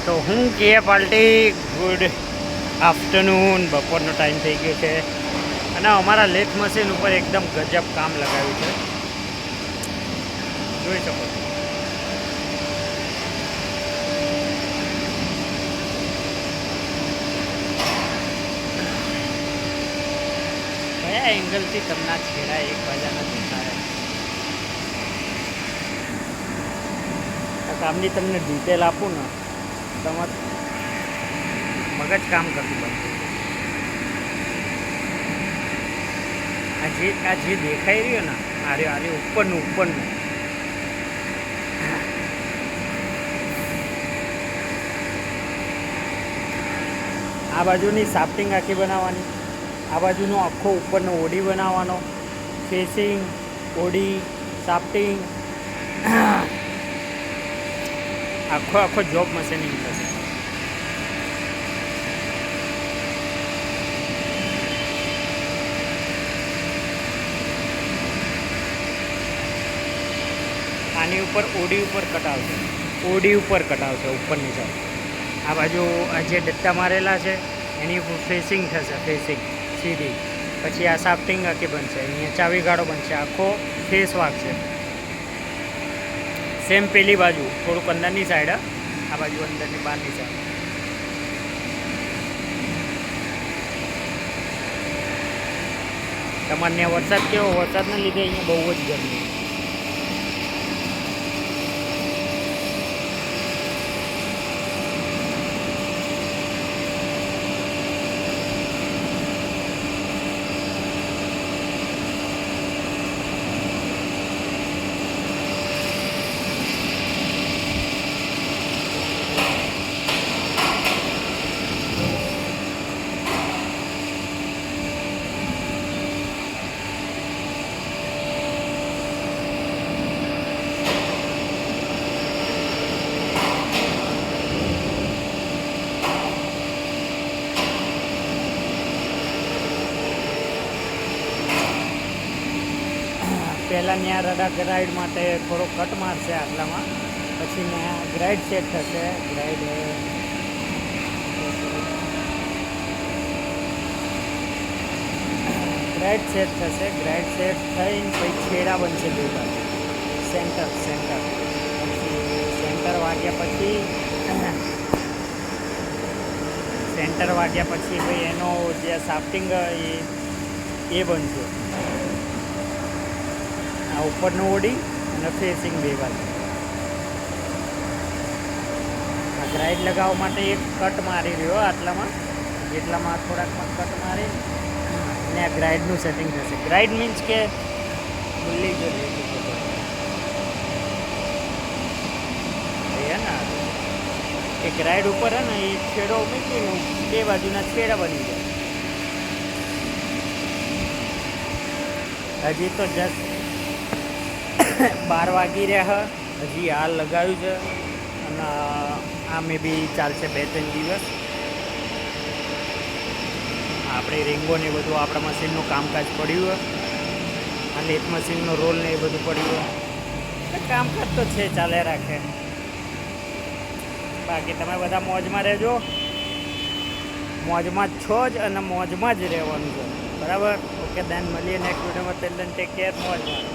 તો હું કે પાર્ટી ગુડ આફ્ટરનૂન, બપોરનો ટાઈમ થઈ ગયો છે અને અમારા લેથ મશીન ઉપર એકદમ ગજબ કામ લગાવ્યું છે, જોઈ શકો છો. કયા એંગલથી તમને છેડા એક બાજા નથી થાય કામની તમને ડિટેલ આપું ને તમારું મગજ કામ કરતું બનતું. આ જે દેખાઈ રહ્યો ને આરે ઉપરનું આ બાજુની સાફ્ટિંગ આખી બનાવવાની, આ બાજુનો આખો ઉપરનો ઓડી બનાવવાનો, ફેસિંગ, ઓડી, સાફ્ટિંગ, આખો જોબ મશીનિંગ થશે. આની ઉપર ઓડી ઉપર કટાવશે ઉપરની સાઈડ. આ બાજુ આ જે ડટ્ટા મારેલા છે એની ઉપર ફેસિંગ થશે, ફેસિંગ સીધી. પછી આ સાફ્ટિંગ આખી બનશે, અહીંયા ચાવી ગાળો બનશે, આખો ફેસ વાગશે. સેમ પેલી બાજુ થોડુંક અંદરની સાઈડ, આ બાજુ અંદરની બહારની સાઈડ. તમારે ત્યાં વરસાદ કેવો? વરસાદના લીધે અહીંયા બહુ જ ગરમી. પહેલાં ત્યાં રડા ગ્રાઇડ માટે થોડો કટ મારશે આટલામાં, પછી ત્યાં ગ્રાઇડ સેટ થશે. ગ્રાઇડ સેટ થઈને પછી છેડા બનશે બે બાજુ, સેન્ટર. પછી સેન્ટર વાગ્યા પછી ભાઈ એનો જે સાફ્ટિંગ એ બનશે. આ ઉપરનું ઓડી અને ફેસિંગ બે બાજુ. આ ગ્રાઇડ લગાવવા માટે એક કટ મારી રહ્યો આટલામાં, જેટલામાં થોડાકમાં કટ મારી અને આ ગ્રાઇડનું સેટિંગ થશે. ગ્રાઇડ મીન્સ કે ભૂલી ગયો ને એ ગ્રાઇડ ઉપર હે ને એ છેડો મૂકીને બે બાજુના છેડા બની જાય. હજી તો જસ્ટ 12 વાગી રહ્યા, હજી હાલ લગાવ્યું છે અને આ મે બી ચાલશે 2-3 દિવસ. આપણે રીંગો ને એ બધું આપણા મશીનનું કામકાજ પડ્યું હોય, આ લેથ મશીનનો રોલ ને એ બધું પડ્યું હોય, કામકાજ તો છે, ચાલે રાખે. બાકી તમે બધા મોજમાં રહેજો, મોજમાં જ છો જ અને મોજમાં જ રહેવાનું છે, બરાબર? ઓકે, દેન મળીએ નેક્સ્ટ વિડીયોમાં. ટેક કેર, મોજમાં.